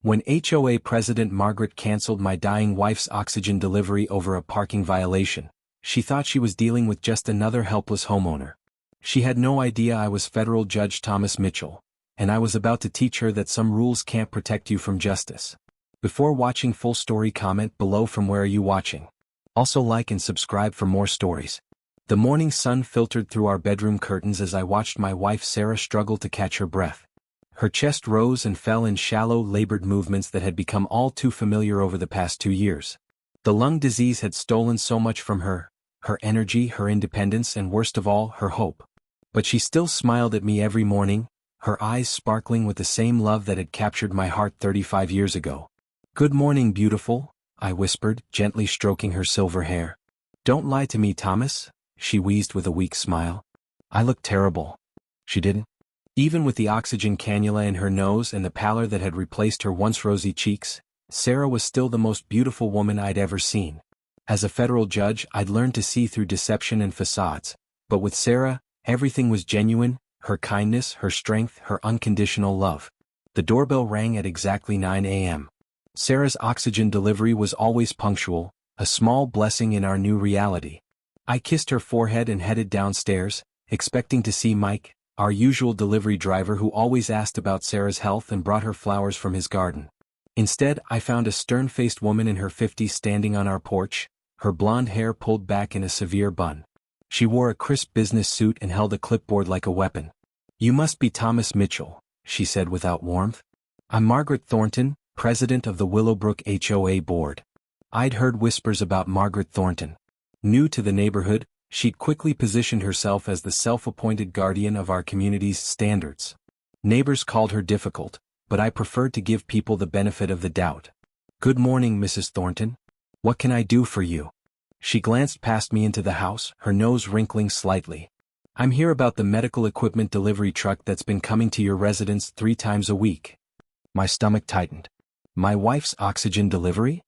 When HOA President Margaret canceled my dying wife's oxygen delivery over a parking violation, she thought she was dealing with just another helpless homeowner. She had no idea I was Federal Judge Thomas Mitchell, and I was about to teach her that some rules can't protect you from justice. Before watching full story, comment below from where are you watching. Also like and subscribe for more stories. The morning sun filtered through our bedroom curtains as I watched my wife Sarah struggle to catch her breath. Her chest rose and fell in shallow, labored movements that had become all too familiar over the past 2 years. The lung disease had stolen so much from her energy, her independence, and worst of all, her hope. But she still smiled at me every morning, her eyes sparkling with the same love that had captured my heart 35 years ago. "Good morning, beautiful," I whispered, gently stroking her silver hair. "Don't lie to me, Thomas," she wheezed with a weak smile. "I look terrible." She didn't. Even with the oxygen cannula in her nose and the pallor that had replaced her once rosy cheeks, Sarah was still the most beautiful woman I'd ever seen. As a federal judge, I'd learned to see through deception and facades, but with Sarah, everything was genuine, her kindness, her strength, her unconditional love. The doorbell rang at exactly 9 a.m. Sarah's oxygen delivery was always punctual, a small blessing in our new reality. I kissed her forehead and headed downstairs, expecting to see Mike, our usual delivery driver who always asked about Sarah's health and brought her flowers from his garden. Instead, I found a stern-faced woman in her 50s standing on our porch, her blonde hair pulled back in a severe bun. She wore a crisp business suit and held a clipboard like a weapon. "You must be Thomas Mitchell," she said without warmth. "I'm Margaret Thornton, president of the Willowbrook HOA board." I'd heard whispers about Margaret Thornton. New to the neighborhood, she'd quickly positioned herself as the self-appointed guardian of our community's standards. Neighbors called her difficult, but I preferred to give people the benefit of the doubt. "Good morning, Mrs. Thornton. What can I do for you?" She glanced past me into the house, her nose wrinkling slightly. "I'm here about the medical equipment delivery truck that's been coming to your residence 3 times a week." My stomach tightened. My wife's oxygen delivery?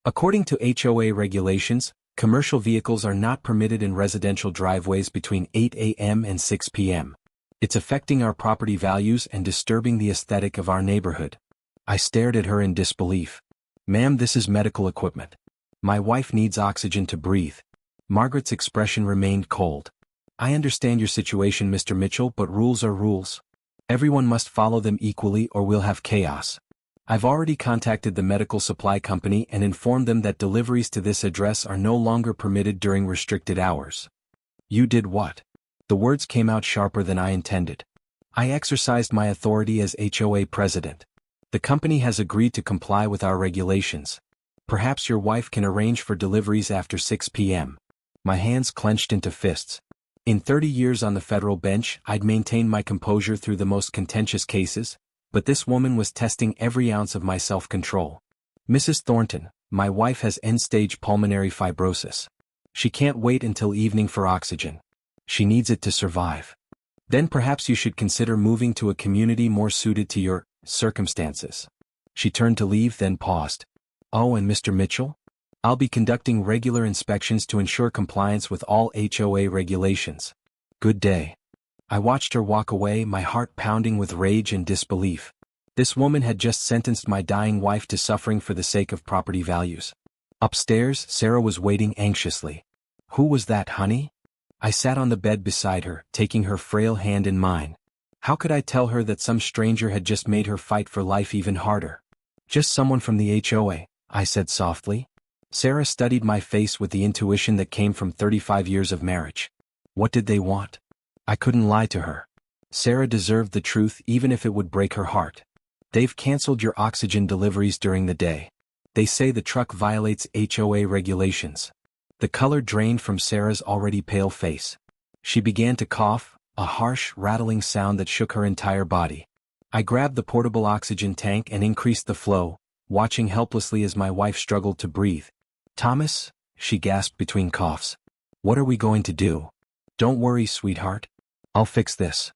According to HOA regulations, commercial vehicles are not permitted in residential driveways between 8 a.m. and 6 p.m. It's affecting our property values and disturbing the aesthetic of our neighborhood. I stared at her in disbelief. "Ma'am, this is medical equipment. My wife needs oxygen to breathe." Margaret's expression remained cold. "I understand your situation, Mr. Mitchell, but rules are rules. Everyone must follow them equally or we'll have chaos. I've already contacted the medical supply company and informed them that deliveries to this address are no longer permitted during restricted hours." "You did what?" The words came out sharper than I intended. "I exercised my authority as HOA president. The company has agreed to comply with our regulations. Perhaps your wife can arrange for deliveries after 6 p.m. My hands clenched into fists. In 30 years on the federal bench, I'd maintained my composure through the most contentious cases, but this woman was testing every ounce of my self-control. "Mrs. Thornton, my wife has end-stage pulmonary fibrosis. She can't wait until evening for oxygen. She needs it to survive. Then perhaps you should consider moving to a community more suited to your circumstances." She turned to leave, then paused. "Oh, and Mr. Mitchell? I'll be conducting regular inspections to ensure compliance with all HOA regulations. Good day." I watched her walk away, my heart pounding with rage and disbelief. This woman had just sentenced my dying wife to suffering for the sake of property values. Upstairs, Sarah was waiting anxiously. "Who was that, honey?" I sat on the bed beside her, taking her frail hand in mine. How could I tell her that some stranger had just made her fight for life even harder? "Just someone from the HOA," I said softly. Sarah studied my face with the intuition that came from 35 years of marriage. What did they want? I couldn't lie to her. Sarah deserved the truth even if it would break her heart. "They've canceled your oxygen deliveries during the day. They say the truck violates HOA regulations." The color drained from Sarah's already pale face. She began to cough, a harsh, rattling sound that shook her entire body. I grabbed the portable oxygen tank and increased the flow, watching helplessly as my wife struggled to breathe. "Thomas," she gasped between coughs. "What are we going to do?" "Don't worry, sweetheart. I'll fix this."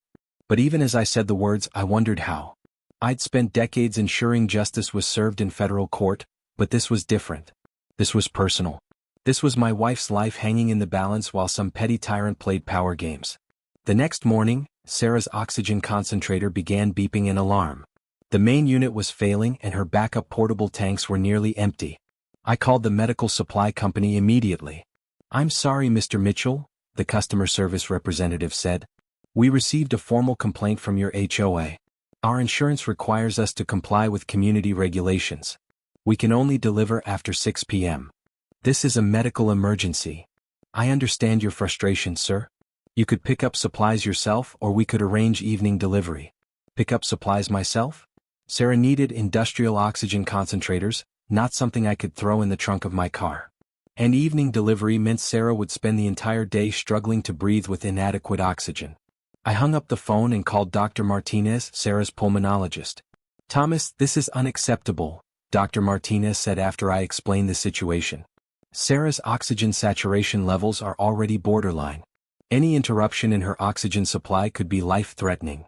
But even as I said the words, I wondered how. I'd spent decades ensuring justice was served in federal court, but this was different. This was personal. This was my wife's life hanging in the balance while some petty tyrant played power games. The next morning, Sarah's oxygen concentrator began beeping an alarm. The main unit was failing and her backup portable tanks were nearly empty. I called the medical supply company immediately. "I'm sorry, Mr. Mitchell," the customer service representative said. "We received a formal complaint from your HOA. Our insurance requires us to comply with community regulations. We can only deliver after 6 p.m. This is a medical emergency. I understand your frustration, sir. You could pick up supplies yourself or we could arrange evening delivery." Pick up supplies myself? Sarah needed industrial oxygen concentrators, not something I could throw in the trunk of my car. And evening delivery meant Sarah would spend the entire day struggling to breathe with inadequate oxygen. I hung up the phone and called Dr. Martinez, Sarah's pulmonologist. "Thomas, this is unacceptable," Dr. Martinez said after I explained the situation. "Sarah's oxygen saturation levels are already borderline. Any interruption in her oxygen supply could be life-threatening.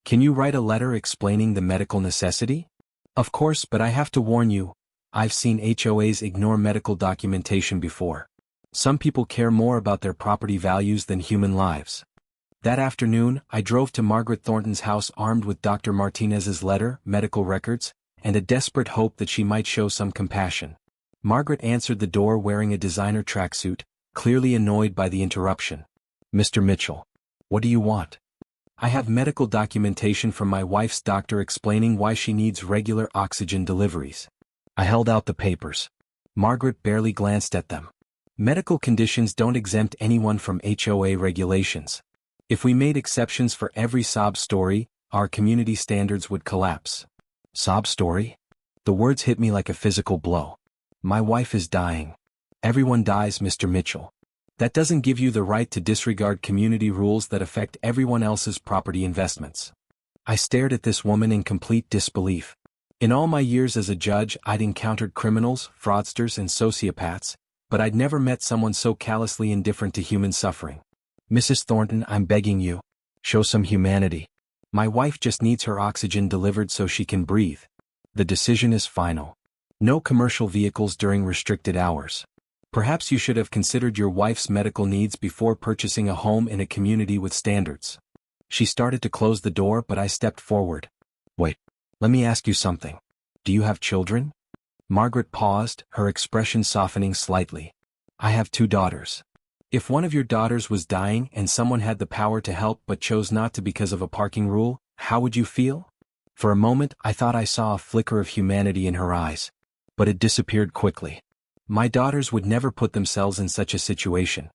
Can you write a letter explaining the medical necessity?" "Of course, but I have to warn you, I've seen HOAs ignore medical documentation before. Some people care more about their property values than human lives." That afternoon, I drove to Margaret Thornton's house armed with Dr. Martinez's letter, medical records, and a desperate hope that she might show some compassion. Margaret answered the door wearing a designer tracksuit, clearly annoyed by the interruption. "Mr. Mitchell, what do you want?" "I have medical documentation from my wife's doctor explaining why she needs regular oxygen deliveries." I held out the papers. Margaret barely glanced at them. "Medical conditions don't exempt anyone from HOA regulations. If we made exceptions for every sob story, our community standards would collapse." "Sob story?" The words hit me like a physical blow. "My wife is dying." "Everyone dies, Mr. Mitchell. That doesn't give you the right to disregard community rules that affect everyone else's property investments." I stared at this woman in complete disbelief. In all my years as a judge, I'd encountered criminals, fraudsters, and sociopaths, but I'd never met someone so callously indifferent to human suffering. "Mrs. Thornton, I'm begging you. Show some humanity. My wife just needs her oxygen delivered so she can breathe. The decision is final. No commercial vehicles during restricted hours. Perhaps you should have considered your wife's medical needs before purchasing a home in a community with standards." She started to close the door, but I stepped forward. "Wait, let me ask you something. Do you have children?" Margaret paused, her expression softening slightly. "I have 2 daughters. If one of your daughters was dying and someone had the power to help but chose not to because of a parking rule, how would you feel?" For a moment I thought I saw a flicker of humanity in her eyes, but it disappeared quickly. "My daughters would never put themselves in such a situation.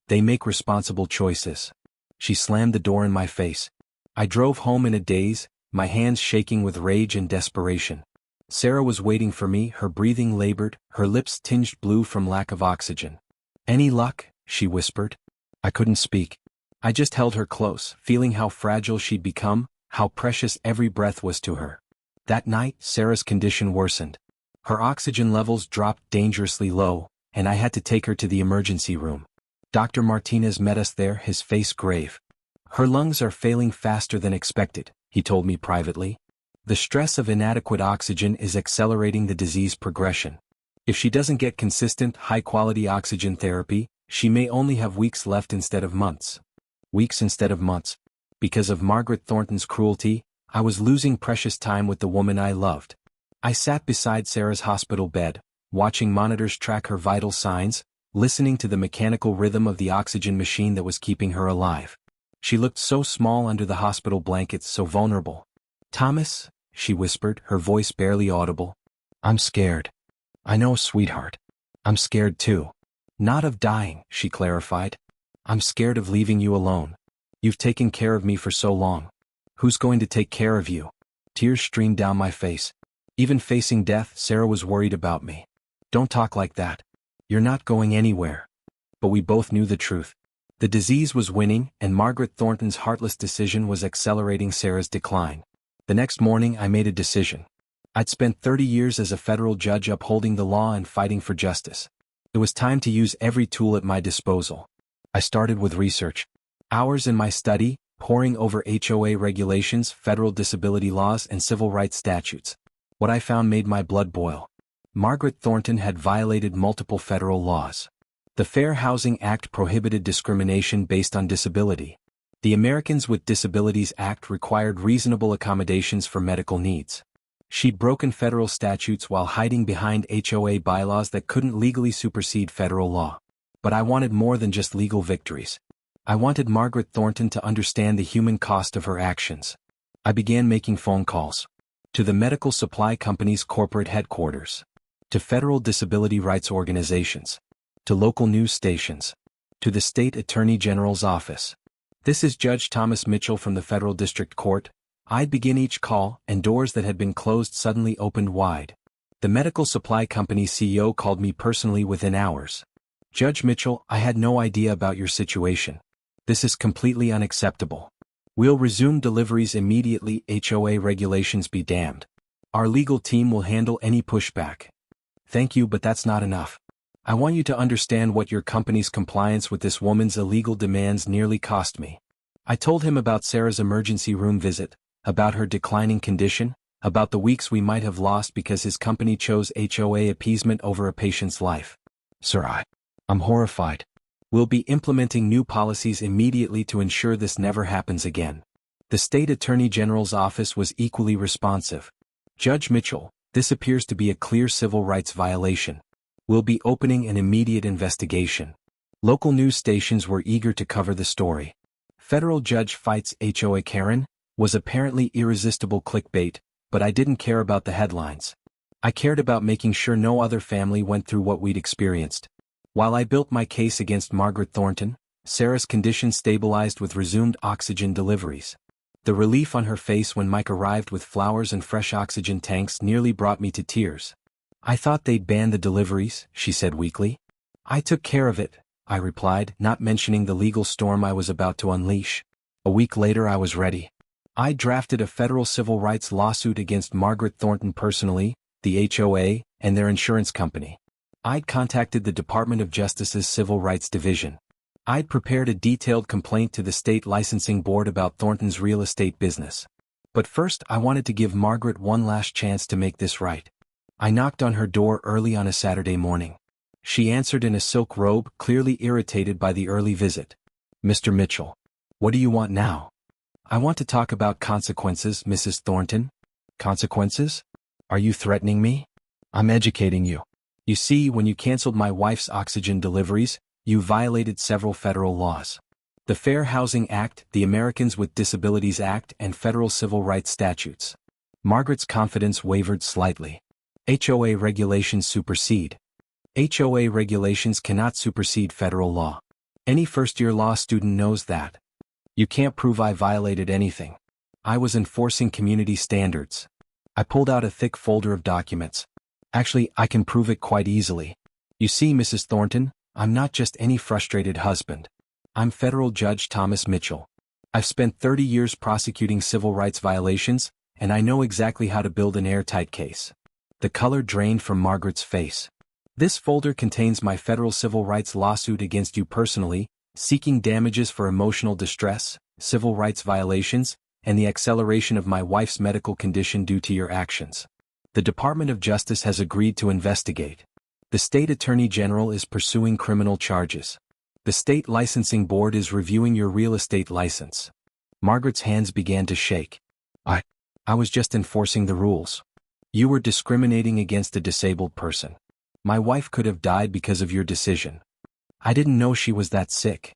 They make responsible choices." She slammed the door in my face. I drove home in a daze, my hands shaking with rage and desperation. Sarah was waiting for me, her breathing labored, her lips tinged blue from lack of oxygen. "Any luck?" she whispered. I couldn't speak. I just held her close, feeling how fragile she'd become, how precious every breath was to her. That night, Sarah's condition worsened. Her oxygen levels dropped dangerously low, and I had to take her to the emergency room. Dr. Martinez met us there, his face grave. "Her lungs are failing faster than expected," he told me privately. "The stress of inadequate oxygen is accelerating the disease progression. If she doesn't get consistent, high-quality oxygen therapy, she may only have weeks left instead of months." Weeks instead of months. Because of Margaret Thornton's cruelty, I was losing precious time with the woman I loved. I sat beside Sarah's hospital bed, watching monitors track her vital signs, listening to the mechanical rhythm of the oxygen machine that was keeping her alive. She looked so small under the hospital blankets, so vulnerable. "Thomas," she whispered, her voice barely audible. "I'm scared." "I know, sweetheart. I'm scared too. Not of dying," she clarified. "I'm scared of leaving you alone. You've taken care of me for so long. Who's going to take care of you?" Tears streamed down my face. Even facing death, Sarah was worried about me. "Don't talk like that. You're not going anywhere." But we both knew the truth. The disease was winning, and Margaret Thornton's heartless decision was accelerating Sarah's decline. The next morning I made a decision. I'd spent 30 years as a federal judge upholding the law and fighting for justice. It was time to use every tool at my disposal. I started with research. Hours in my study, poring over HOA regulations, federal disability laws, and civil rights statutes. What I found made my blood boil. Margaret Thornton had violated multiple federal laws. The Fair Housing Act prohibited discrimination based on disability. The Americans with Disabilities Act required reasonable accommodations for medical needs. She'd broken federal statutes while hiding behind HOA bylaws that couldn't legally supersede federal law. But I wanted more than just legal victories. I wanted Margaret Thornton to understand the human cost of her actions. I began making phone calls. To the medical supply company's corporate headquarters. To federal disability rights organizations. To local news stations. To the state attorney general's office. "This is Judge Thomas Mitchell from the Federal District Court." I'd begin each call, and doors that had been closed suddenly opened wide. The medical supply company CEO called me personally within hours. "Judge Mitchell, I had no idea about your situation. This is completely unacceptable. We'll resume deliveries immediately. HOA regulations be damned. Our legal team will handle any pushback." "Thank you, but that's not enough. I want you to understand what your company's compliance with this woman's illegal demands nearly cost me." I told him about Sarah's emergency room visit, about her declining condition, about the weeks we might have lost because his company chose HOA appeasement over a patient's life. "Sir, I'm horrified. We'll be implementing new policies immediately to ensure this never happens again." The state attorney general's office was equally responsive. "Judge Mitchell, this appears to be a clear civil rights violation. We'll be opening an immediate investigation." Local news stations were eager to cover the story. "Federal judge fights HOA Karen" was apparently irresistible clickbait, but I didn't care about the headlines. I cared about making sure no other family went through what we'd experienced. While I built my case against Margaret Thornton, Sarah's condition stabilized with resumed oxygen deliveries. The relief on her face when Mike arrived with flowers and fresh oxygen tanks nearly brought me to tears. "I thought they'd ban the deliveries," she said weakly. "I took care of it," I replied, not mentioning the legal storm I was about to unleash. A week later I was ready. I drafted a federal civil rights lawsuit against Margaret Thornton personally, the HOA, and their insurance company. I'd contacted the Department of Justice's Civil Rights Division. I'd prepared a detailed complaint to the state licensing board about Thornton's real estate business. But first I wanted to give Margaret one last chance to make this right. I knocked on her door early on a Saturday morning. She answered in a silk robe, clearly irritated by the early visit. "Mr. Mitchell. What do you want now?" "I want to talk about consequences, Mrs. Thornton." "Consequences? Are you threatening me?" "I'm educating you. You see, when you canceled my wife's oxygen deliveries, you violated several federal laws. The Fair Housing Act, the Americans with Disabilities Act, and federal civil rights statutes." Margaret's confidence wavered slightly. "HOA regulations supersede." "HOA regulations cannot supersede federal law. Any first-year law student knows that. You can't prove I violated anything. I was enforcing community standards." I pulled out a thick folder of documents. "Actually, I can prove it quite easily. You see, Mrs. Thornton, I'm not just any frustrated husband. I'm Federal Judge Thomas Mitchell. I've spent 30 years prosecuting civil rights violations, and I know exactly how to build an airtight case." The color drained from Margaret's face. "This folder contains my federal civil rights lawsuit against you personally, seeking damages for emotional distress, civil rights violations, and the acceleration of my wife's medical condition due to your actions. The Department of Justice has agreed to investigate. The state attorney general is pursuing criminal charges. The state licensing board is reviewing your real estate license." Margaret's hands began to shake. I was just enforcing the rules. You were discriminating against a disabled person. My wife could have died because of your decision. I didn't know she was that sick.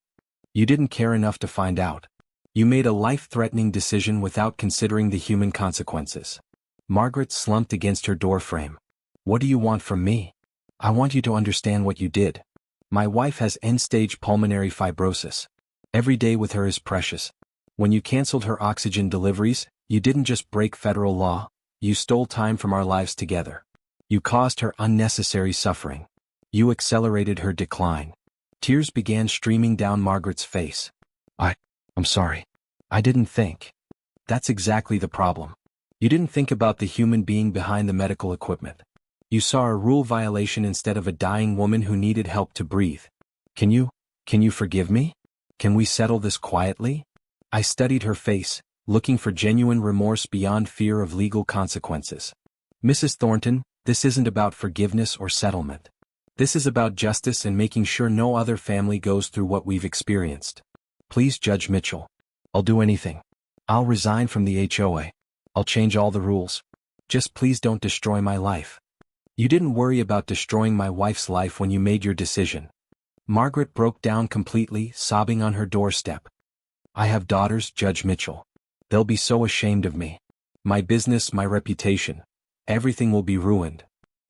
You didn't care enough to find out. You made a life-threatening decision without considering the human consequences." Margaret slumped against her doorframe. "What do you want from me?" "I want you to understand what you did. My wife has end-stage pulmonary fibrosis. Every day with her is precious. When you canceled her oxygen deliveries, you didn't just break federal law, you stole time from our lives together. You caused her unnecessary suffering. You accelerated her decline." Tears began streaming down Margaret's face. I'm sorry. I didn't think." "That's exactly the problem. You didn't think about the human being behind the medical equipment. You saw a rule violation instead of a dying woman who needed help to breathe. Can you forgive me? Can we settle this quietly?" I studied her face, looking for genuine remorse beyond fear of legal consequences. "Mrs. Thornton, this isn't about forgiveness or settlement. This is about justice and making sure no other family goes through what we've experienced. Please, Judge Mitchell. I'll do anything. I'll resign from the HOA. I'll change all the rules. Just please don't destroy my life. You didn't worry about destroying my wife's life when you made your decision. Margaret broke down completely, sobbing on her doorstep. I have daughters, Judge Mitchell. They'll be so ashamed of me. My business, my reputation. Everything will be ruined.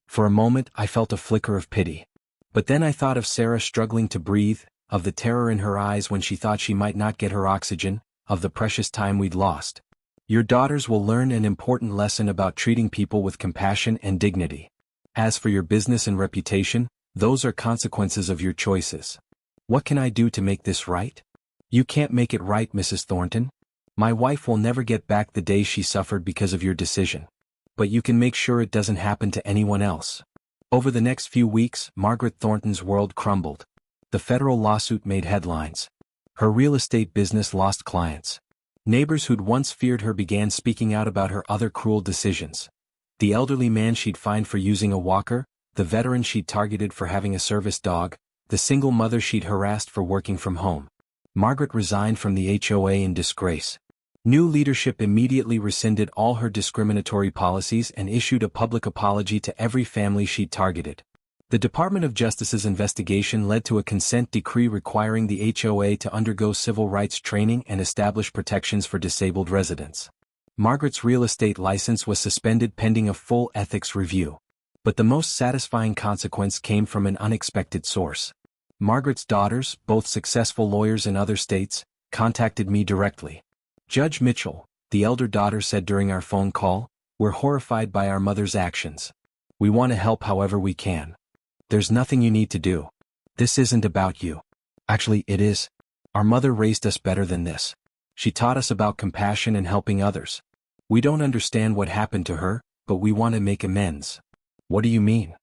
For a moment, I felt a flicker of pity. But then I thought of Sarah struggling to breathe, of the terror in her eyes when she thought she might not get her oxygen, of the precious time we'd lost. Your daughters will learn an important lesson about treating people with compassion and dignity. As for your business and reputation, those are consequences of your choices. What can I do to make this right? You can't make it right, Mrs. Thornton. My wife will never get back the day she suffered because of your decision. But you can make sure it doesn't happen to anyone else. Over the next few weeks, Margaret Thornton's world crumbled. The federal lawsuit made headlines. Her real estate business lost clients. Neighbors who'd once feared her began speaking out about her other cruel decisions. The elderly man she'd fined for using a walker, the veteran she'd targeted for having a service dog, the single mother she'd harassed for working from home. Margaret resigned from the HOA in disgrace. New leadership immediately rescinded all her discriminatory policies and issued a public apology to every family she'd targeted. The Department of Justice's investigation led to a consent decree requiring the HOA to undergo civil rights training and establish protections for disabled residents. Margaret's real estate license was suspended pending a full ethics review. But the most satisfying consequence came from an unexpected source. Margaret's daughters, both successful lawyers in other states, contacted me directly. Judge Mitchell, the elder daughter said during our phone call, we're horrified by our mother's actions. We want to help however we can. There's nothing you need to do. This isn't about you. Actually, it is. Our mother raised us better than this. She taught us about compassion and helping others. We don't understand what happened to her, but we want to make amends. What do you mean?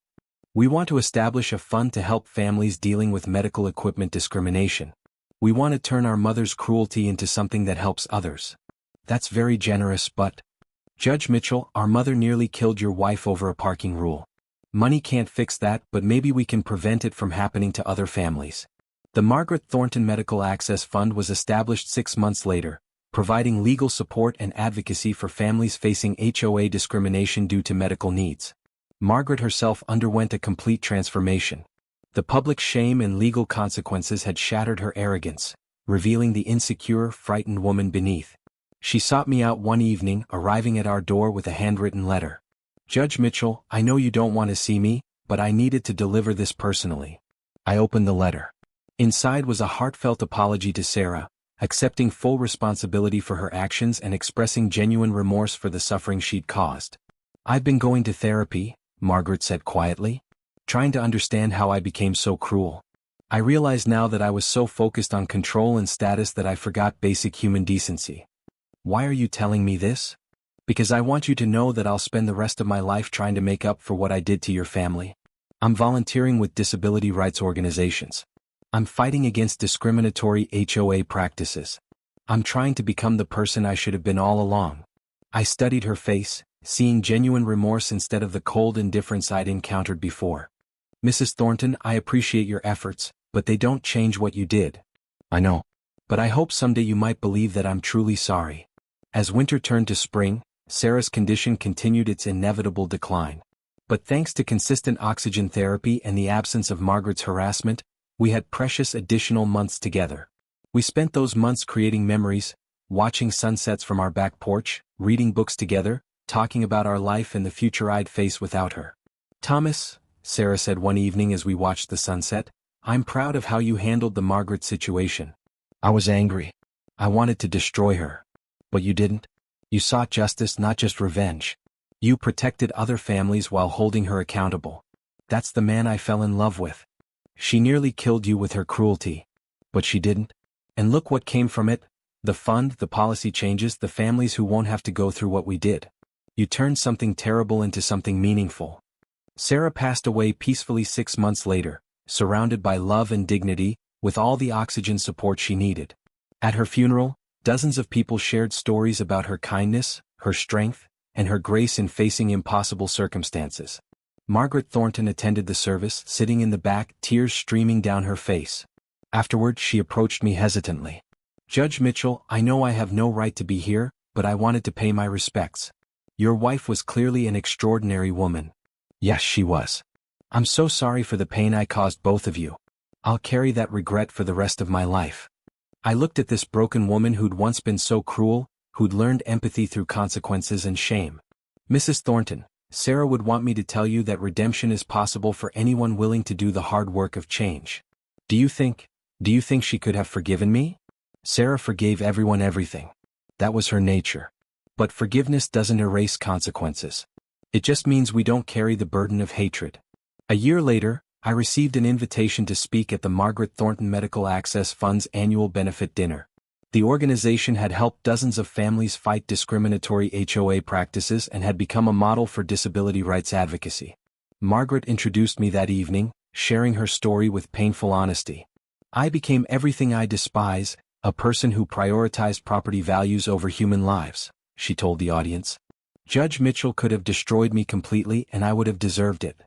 We want to establish a fund to help families dealing with medical equipment discrimination. We want to turn our mother's cruelty into something that helps others. That's very generous, but... Judge Mitchell, our mother nearly killed your wife over a parking rule. Money can't fix that, but maybe we can prevent it from happening to other families. The Margaret Thornton Medical Access Fund was established 6 months later, providing legal support and advocacy for families facing HOA discrimination due to medical needs. Margaret herself underwent a complete transformation. The public shame and legal consequences had shattered her arrogance, revealing the insecure, frightened woman beneath. She sought me out one evening, arriving at our door with a handwritten letter. Judge Mitchell, I know you don't want to see me, but I needed to deliver this personally. I opened the letter. Inside was a heartfelt apology to Sarah, accepting full responsibility for her actions and expressing genuine remorse for the suffering she'd caused. I've been going to therapy, Margaret said quietly, trying to understand how I became so cruel. I realize now that I was so focused on control and status that I forgot basic human decency. Why are you telling me this? Because I want you to know that I'll spend the rest of my life trying to make up for what I did to your family. I'm volunteering with disability rights organizations. I'm fighting against discriminatory HOA practices. I'm trying to become the person I should have been all along. I studied her face, seeing genuine remorse instead of the cold indifference I'd encountered before. Mrs. Thornton, I appreciate your efforts, but they don't change what you did. I know. But I hope someday you might believe that I'm truly sorry. As winter turned to spring, Sarah's condition continued its inevitable decline. But thanks to consistent oxygen therapy and the absence of Margaret's harassment, we had precious additional months together. We spent those months creating memories, watching sunsets from our back porch, reading books together, talking about our life and the future I'd face without her. Thomas, Sarah said one evening as we watched the sunset, I'm proud of how you handled the Margaret situation. I was angry. I wanted to destroy her. But you didn't. You sought justice, not just revenge. You protected other families while holding her accountable. That's the man I fell in love with. She nearly killed you with her cruelty. But she didn't. And look what came from it. The fund, the policy changes, the families who won't have to go through what we did. You turned something terrible into something meaningful. Sarah passed away peacefully 6 months later, surrounded by love and dignity, with all the oxygen support she needed. At her funeral, dozens of people shared stories about her kindness, her strength, and her grace in facing impossible circumstances. Margaret Thornton attended the service, sitting in the back, tears streaming down her face. Afterward, she approached me hesitantly. Judge Mitchell, I know I have no right to be here, but I wanted to pay my respects. Your wife was clearly an extraordinary woman. Yes, she was. I'm so sorry for the pain I caused both of you. I'll carry that regret for the rest of my life. I looked at this broken woman who'd once been so cruel, who'd learned empathy through consequences and shame. Mrs. Thornton, Sarah would want me to tell you that redemption is possible for anyone willing to do the hard work of change. Do you think she could have forgiven me? Sarah forgave everyone everything. That was her nature. But forgiveness doesn't erase consequences. It just means we don't carry the burden of hatred. A year later, I received an invitation to speak at the Margaret Thornton Medical Access Fund's annual benefit dinner. The organization had helped dozens of families fight discriminatory HOA practices and had become a model for disability rights advocacy. Margaret introduced me that evening, sharing her story with painful honesty. I became everything I despise, a person who prioritized property values over human lives, she told the audience. Judge Mitchell could have destroyed me completely and I would have deserved it.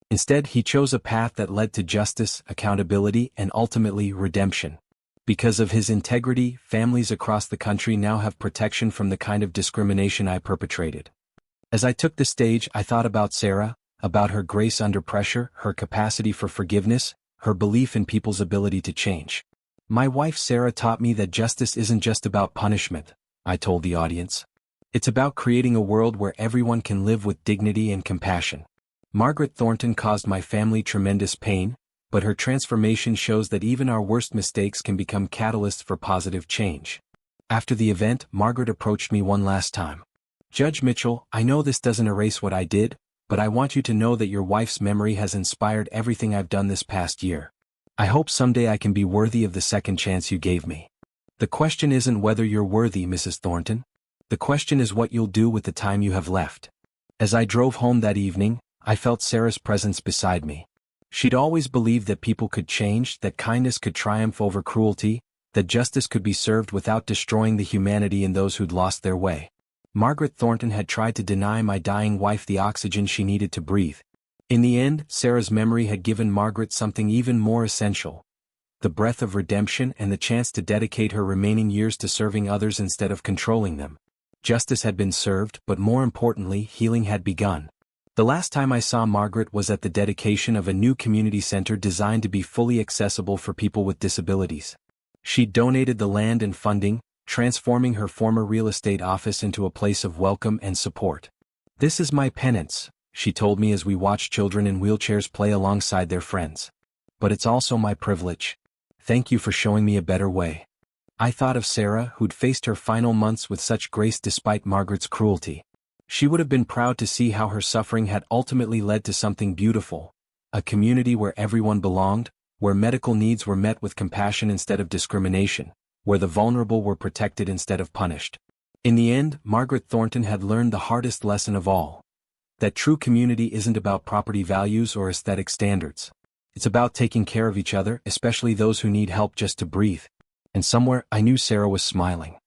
Instead, he chose a path that led to justice, accountability, and ultimately redemption. Because of his integrity, families across the country now have protection from the kind of discrimination I perpetrated. As I took the stage, I thought about Sarah, about her grace under pressure, her capacity for forgiveness, her belief in people's ability to change. My wife Sarah taught me that justice isn't just about punishment, I told the audience. It's about creating a world where everyone can live with dignity and compassion. Margaret Thornton caused my family tremendous pain, but her transformation shows that even our worst mistakes can become catalysts for positive change. After the event, Margaret approached me one last time. Judge Mitchell, I know this doesn't erase what I did, but I want you to know that your wife's memory has inspired everything I've done this past year. I hope someday I can be worthy of the second chance you gave me. The question isn't whether you're worthy, Mrs. Thornton. The question is what you'll do with the time you have left. As I drove home that evening, I felt Sarah's presence beside me. She'd always believed that people could change, that kindness could triumph over cruelty, that justice could be served without destroying the humanity in those who'd lost their way. Margaret Thornton had tried to deny my dying wife the oxygen she needed to breathe. In the end, Sarah's memory had given Margaret something even more essential: the breath of redemption and the chance to dedicate her remaining years to serving others instead of controlling them. Justice had been served, but more importantly, healing had begun. The last time I saw Margaret was at the dedication of a new community center designed to be fully accessible for people with disabilities. She'd donated the land and funding, transforming her former real estate office into a place of welcome and support. "This is my penance," she told me as we watched children in wheelchairs play alongside their friends. "But it's also my privilege. Thank you for showing me a better way." I thought of Sarah, who'd faced her final months with such grace despite Margaret's cruelty. She would have been proud to see how her suffering had ultimately led to something beautiful: a community where everyone belonged, where medical needs were met with compassion instead of discrimination, where the vulnerable were protected instead of punished. In the end, Margaret Thornton had learned the hardest lesson of all: that true community isn't about property values or aesthetic standards. It's about taking care of each other, especially those who need help just to breathe. And somewhere, I knew Sarah was smiling.